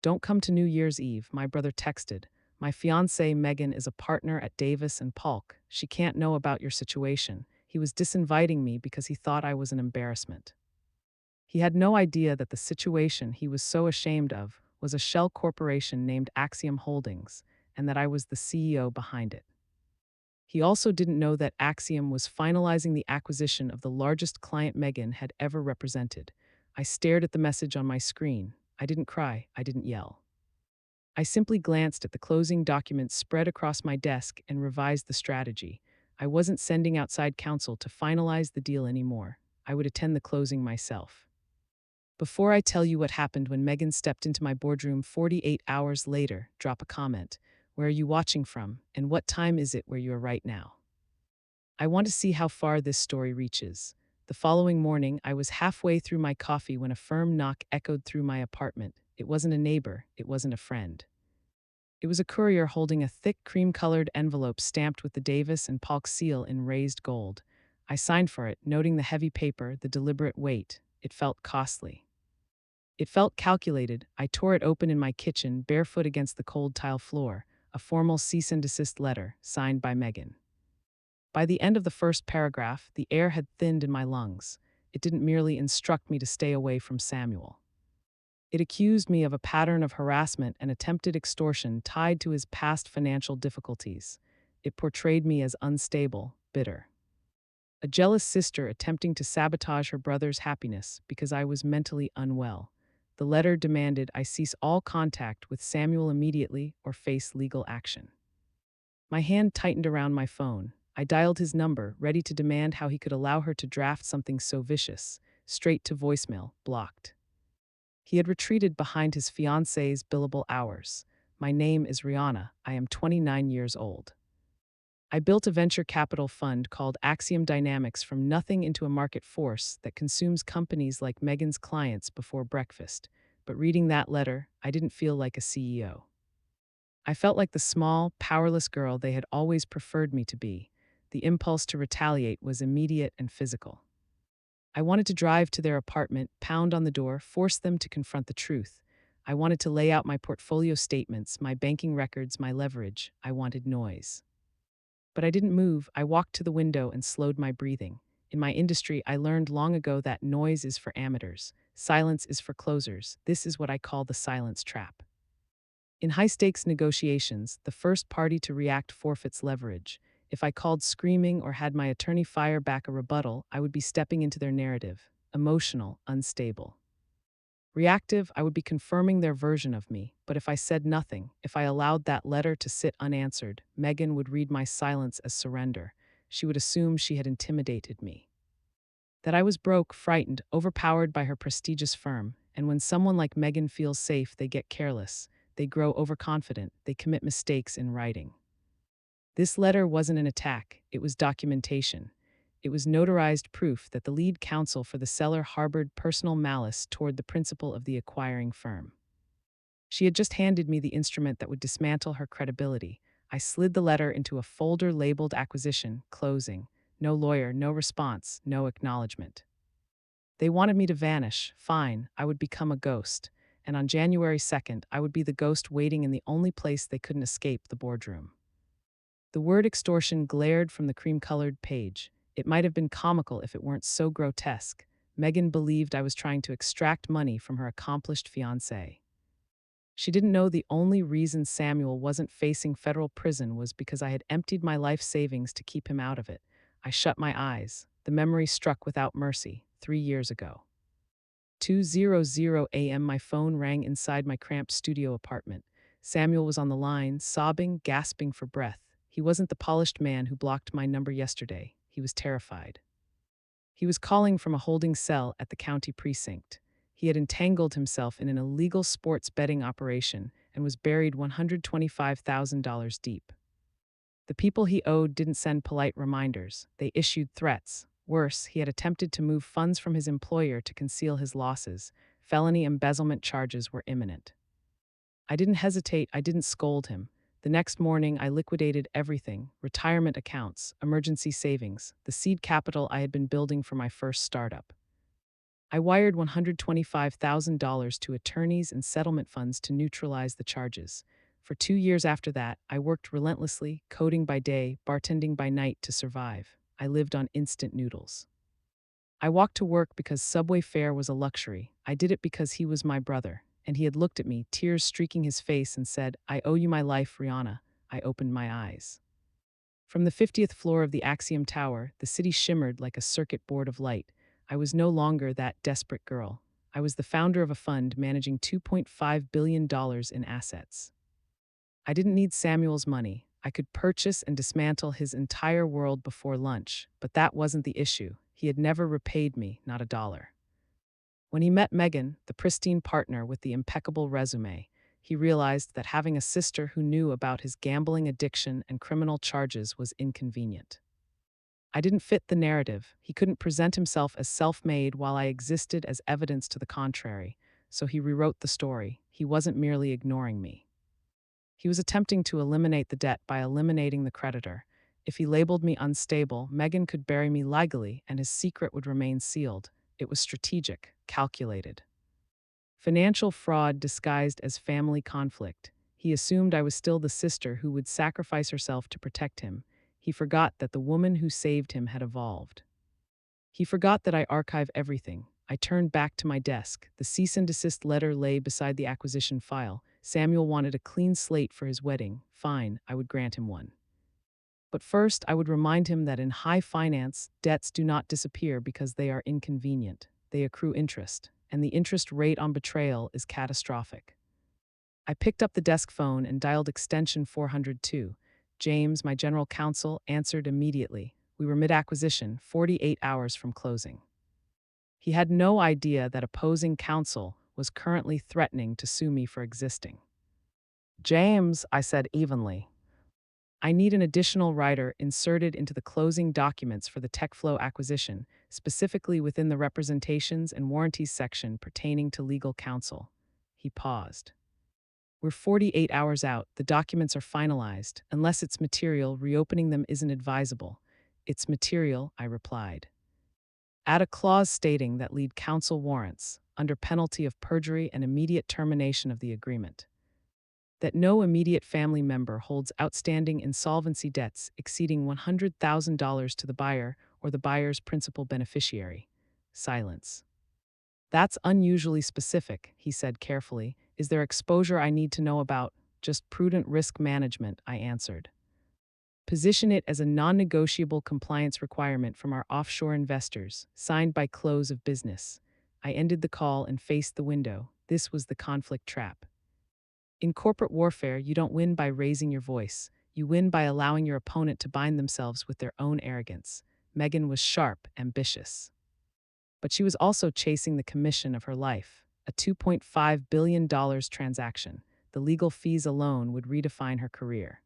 Don't come to New Year's Eve, my brother texted. My fiancée Megan is a partner at Davis and Polk. She can't know about your situation. He was disinviting me because he thought I was an embarrassment. He had no idea that the situation he was so ashamed of was a shell corporation named Axiom Holdings, and that I was the CEO behind it. He also didn't know that Axiom was finalizing the acquisition of the largest client Megan had ever represented. I stared at the message on my screen. I didn't cry, I didn't yell. I simply glanced at the closing documents spread across my desk and revised the strategy. I wasn't sending outside counsel to finalize the deal anymore. I would attend the closing myself. Before I tell you what happened when Megan stepped into my boardroom 48 hours later, drop a comment. Where are you watching from, and what time is it where you are right now? I want to see how far this story reaches. The following morning, I was halfway through my coffee when a firm knock echoed through my apartment. It wasn't a neighbor, it wasn't a friend. It was a courier holding a thick cream-colored envelope stamped with the Davis and Polk seal in raised gold. I signed for it, noting the heavy paper, the deliberate weight. It felt costly. It felt calculated. I tore it open in my kitchen, barefoot against the cold tile floor, a formal cease and desist letter, signed by Megan. By the end of the first paragraph, the air had thinned in my lungs. It didn't merely instruct me to stay away from Samuel. It accused me of a pattern of harassment and attempted extortion tied to his past financial difficulties. It portrayed me as unstable, bitter. A jealous sister attempting to sabotage her brother's happiness because I was mentally unwell. The letter demanded I cease all contact with Samuel immediately or face legal action. My hand tightened around my phone. I dialed his number, ready to demand how he could allow her to draft something so vicious. Straight to voicemail, blocked. He had retreated behind his fiancée's billable hours. My name is Rihanna. I am 29 years old. I built a venture capital fund called Axiom Dynamics from nothing into a market force that consumes companies like Megan's clients before breakfast. But reading that letter, I didn't feel like a CEO. I felt like the small, powerless girl they had always preferred me to be. The impulse to retaliate was immediate and physical. I wanted to drive to their apartment, pound on the door, force them to confront the truth. I wanted to lay out my portfolio statements, my banking records, my leverage. I wanted noise. But I didn't move. I walked to the window and slowed my breathing. In my industry, I learned long ago that noise is for amateurs. Silence is for closers. This is what I call the silence trap. In high-stakes negotiations, the first party to react forfeits leverage. If I called screaming or had my attorney fire back a rebuttal, I would be stepping into their narrative. Emotional, unstable. Reactive, I would be confirming their version of me. But if I said nothing, if I allowed that letter to sit unanswered, Megan would read my silence as surrender. She would assume she had intimidated me. That I was broke, frightened, overpowered by her prestigious firm. And when someone like Megan feels safe, they get careless. They grow overconfident. They commit mistakes in writing. This letter wasn't an attack, it was documentation. It was notarized proof that the lead counsel for the seller harbored personal malice toward the principal of the acquiring firm. She had just handed me the instrument that would dismantle her credibility. I slid the letter into a folder labeled acquisition, closing. No lawyer, no response, no acknowledgement. They wanted me to vanish. Fine, I would become a ghost. And on January 2nd, I would be the ghost waiting in the only place they couldn't escape, the boardroom. The word extortion glared from the cream-colored page. It might have been comical if it weren't so grotesque. Megan believed I was trying to extract money from her accomplished fiancé. She didn't know the only reason Samuel wasn't facing federal prison was because I had emptied my life savings to keep him out of it. I shut my eyes. The memory struck without mercy, 3 years ago. 2:00 a.m. my phone rang inside my cramped studio apartment. Samuel was on the line, sobbing, gasping for breath. He wasn't the polished man who blocked my number yesterday. He was terrified. He was calling from a holding cell at the county precinct. He had entangled himself in an illegal sports betting operation and was buried $125,000 deep. The people he owed didn't send polite reminders. They issued threats. Worse, he had attempted to move funds from his employer to conceal his losses. Felony embezzlement charges were imminent. I didn't hesitate. I didn't scold him. The next morning, I liquidated everything: retirement accounts, emergency savings, the seed capital I had been building for my first startup. I wired $125,000 to attorneys and settlement funds to neutralize the charges. For 2 years after that, I worked relentlessly, coding by day, bartending by night to survive. I lived on instant noodles. I walked to work because subway fare was a luxury. I did it because he was my brother, and he had looked at me, tears streaking his face, and said, "I owe you my life, Rihanna." I opened my eyes. From the 50th floor of the Axiom Tower, the city shimmered like a circuit board of light. I was no longer that desperate girl. I was the founder of a fund managing $2.5 billion in assets. I didn't need Samuel's money. I could purchase and dismantle his entire world before lunch, but that wasn't the issue. He had never repaid me, not a dollar. When he met Megan, the pristine partner with the impeccable resume, he realized that having a sister who knew about his gambling addiction and criminal charges was inconvenient. I didn't fit the narrative. He couldn't present himself as self-made while I existed as evidence to the contrary, so he rewrote the story. He wasn't merely ignoring me. He was attempting to eliminate the debt by eliminating the creditor. If he labeled me unstable, Megan could bury me legally and his secret would remain sealed. It was strategic, calculated. Financial fraud disguised as family conflict. He assumed I was still the sister who would sacrifice herself to protect him. He forgot that the woman who saved him had evolved. He forgot that I archive everything. I turned back to my desk. The cease and desist letter lay beside the acquisition file. Samuel wanted a clean slate for his wedding. Fine, I would grant him one. But first, I would remind him that in high finance, debts do not disappear because they are inconvenient. They accrue interest, and the interest rate on betrayal is catastrophic. I picked up the desk phone and dialed extension 402. James, my general counsel, answered immediately. We were mid-acquisition, 48 hours from closing. He had no idea that opposing counsel was currently threatening to sue me for existing. James, I said evenly, I need an additional writer inserted into the closing documents for the TechFlow acquisition, specifically within the representations and warranties section pertaining to legal counsel. He paused. We're 48 hours out. The documents are finalized. Unless it's material, reopening them isn't advisable. It's material, I replied. Add a clause stating that lead counsel warrants, under penalty of perjury and immediate termination of the agreement, that no immediate family member holds outstanding insolvency debts exceeding $100,000 to the buyer or the buyer's principal beneficiary. Silence. That's unusually specific, he said carefully. Is there exposure I need to know about? Just prudent risk management, I answered. Position it as a non-negotiable compliance requirement from our offshore investors, signed by close of business. I ended the call and faced the window. This was the conflict trap. In corporate warfare, you don't win by raising your voice. You win by allowing your opponent to bind themselves with their own arrogance. Megan was sharp, ambitious. But she was also chasing the commission of her life, a $2.5 billion transaction. The legal fees alone would redefine her career.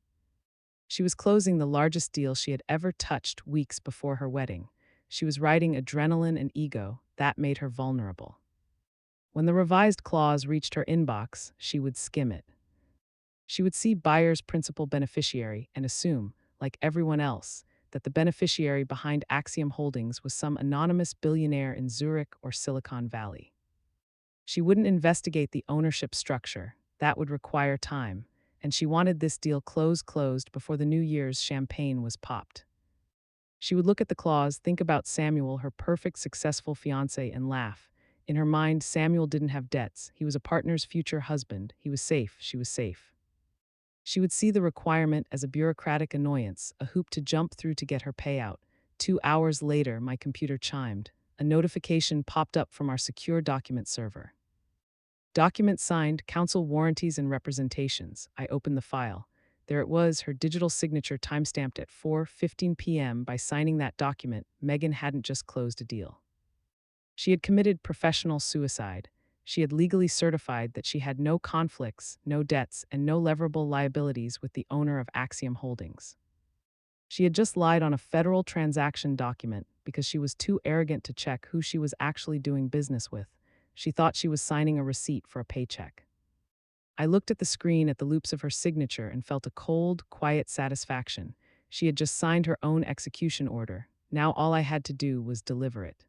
She was closing the largest deal she had ever touched weeks before her wedding. She was riding adrenaline and ego. That made her vulnerable. When the revised clause reached her inbox, she would skim it. She would see buyer's principal beneficiary and assume, like everyone else, that the beneficiary behind Axiom Holdings was some anonymous billionaire in Zurich or Silicon Valley. She wouldn't investigate the ownership structure. That would require time, and she wanted this deal closed before the New Year's champagne was popped. She would look at the clause, think about Samuel, her perfect, successful fiancé, and laugh. In her mind, Samuel didn't have debts. He was a partner's future husband. He was safe. She was safe. She would see the requirement as a bureaucratic annoyance, a hoop to jump through to get her payout. 2 hours later, my computer chimed. A notification popped up from our secure document server. Document signed, counsel warranties and representations. I opened the file. There it was, her digital signature timestamped at 4:15 p.m. By signing that document, Megan hadn't just closed a deal. She had committed professional suicide. She had legally certified that she had no conflicts, no debts, and no leverable liabilities with the owner of Axiom Holdings. She had just lied on a federal transaction document because she was too arrogant to check who she was actually doing business with. She thought she was signing a receipt for a paycheck. I looked at the screen at the loops of her signature and felt a cold, quiet satisfaction. She had just signed her own execution order. Now all I had to do was deliver it.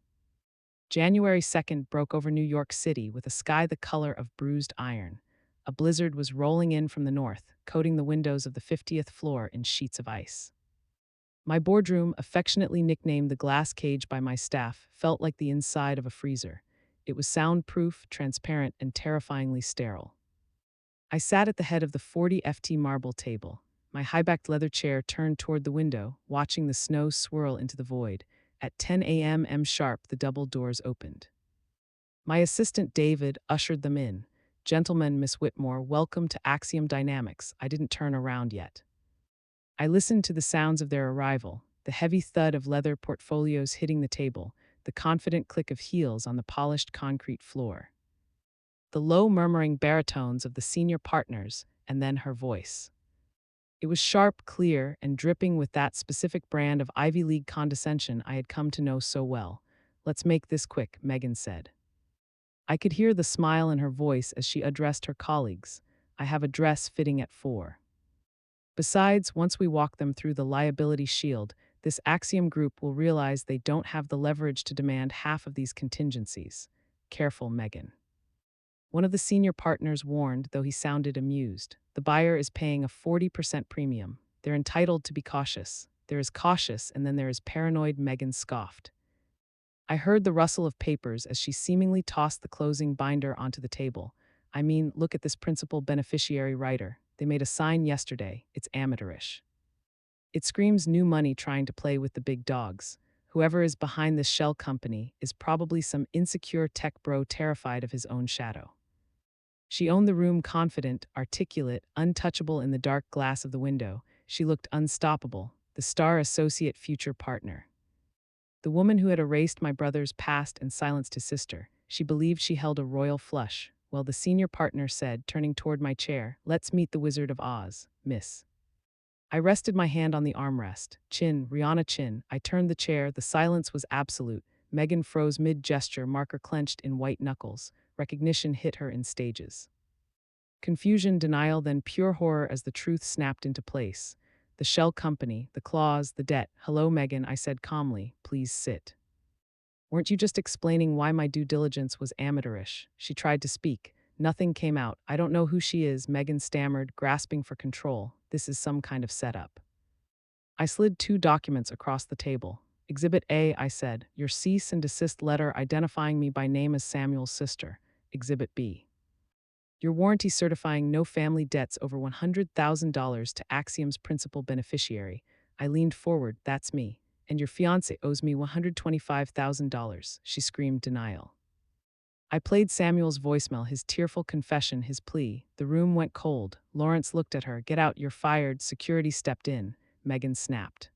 January 2nd broke over New York City with a sky the color of bruised iron. A blizzard was rolling in from the north, coating the windows of the 50th floor in sheets of ice. My boardroom, affectionately nicknamed the glass cage by my staff, felt like the inside of a freezer. It was soundproof, transparent, and terrifyingly sterile. I sat at the head of the 40 ft marble table, my high-backed leather chair turned toward the window, watching the snow swirl into the void. At 10 a.m. sharp, the double doors opened. My assistant David ushered them in. "Gentlemen, Miss Whitmore, welcome to Axiom Dynamics." I didn't turn around yet. I listened to the sounds of their arrival, the heavy thud of leather portfolios hitting the table, the confident click of heels on the polished concrete floor, the low murmuring baritones of the senior partners, and then her voice. It was sharp, clear, and dripping with that specific brand of Ivy League condescension I had come to know so well. "Let's make this quick," Megan said. I could hear the smile in her voice as she addressed her colleagues. "I have a dress fitting at 4. Besides, once we walk them through the liability shield, this Axiom group will realize they don't have the leverage to demand half of these contingencies." "Careful, Megan." One of the senior partners warned, though he sounded amused. "The buyer is paying a 40% premium. They're entitled to be cautious." "There is cautious, and then there is paranoid," Megan scoffed. I heard the rustle of papers as she seemingly tossed the closing binder onto the table. "I mean, look at this principal beneficiary rider. They made a sign yesterday. It's amateurish. It screams new money trying to play with the big dogs. Whoever is behind this shell company is probably some insecure tech bro terrified of his own shadow." She owned the room, confident, articulate, untouchable in the dark glass of the window. She looked unstoppable, the star associate future partner. The woman who had erased my brother's past and silenced his sister. She believed she held a royal flush. "Well," the senior partner said, turning toward my chair, "let's meet the Wizard of Oz, miss." I rested my hand on the armrest. "Chin, Rihanna chin." I turned the chair. The silence was absolute. Megan froze mid-gesture, marker clenched in white knuckles. Recognition hit her in stages. Confusion, denial, then pure horror as the truth snapped into place. The shell company, the clause, the debt. "Hello, Megan," I said calmly. "Please sit." "Weren't you just explaining why my due diligence was amateurish?" She tried to speak. Nothing came out. "I don't know who she is," Megan stammered, grasping for control. "This is some kind of setup." I slid 2 documents across the table. "Exhibit A," I said, "your cease and desist letter identifying me by name as Samuel's sister. Exhibit B, your warranty certifying no family debts over $100,000 to Axiom's principal beneficiary." I leaned forward. "That's me. And your fiancé owes me $125,000. She screamed denial. I played Samuel's voicemail, his tearful confession, his plea. The room went cold. Lawrence looked at her. "Get out, you're fired." Security stepped in. Megan snapped.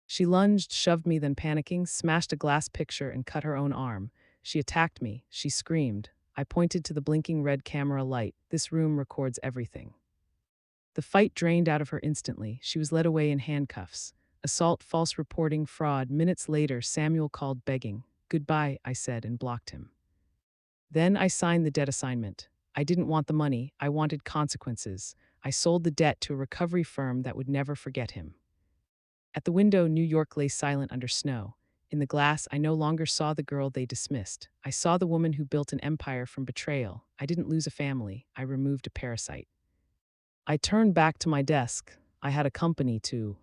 She lunged, shoved me, then panicking, smashed a glass picture and cut her own arm. She attacked me. She screamed. I pointed to the blinking red camera light. "This room records everything." The fight drained out of her instantly. She was led away in handcuffs. Assault, false reporting, fraud. Minutes later, Samuel called begging. "Goodbye," I said, and blocked him. Then I signed the debt assignment. I didn't want the money. I wanted consequences. I sold the debt to a recovery firm that would never forget him. At the window, New York lay silent under snow. In the glass, I no longer saw the girl they dismissed. I saw the woman who built an empire from betrayal. I didn't lose a family. I removed a parasite. I turned back to my desk. I had a company to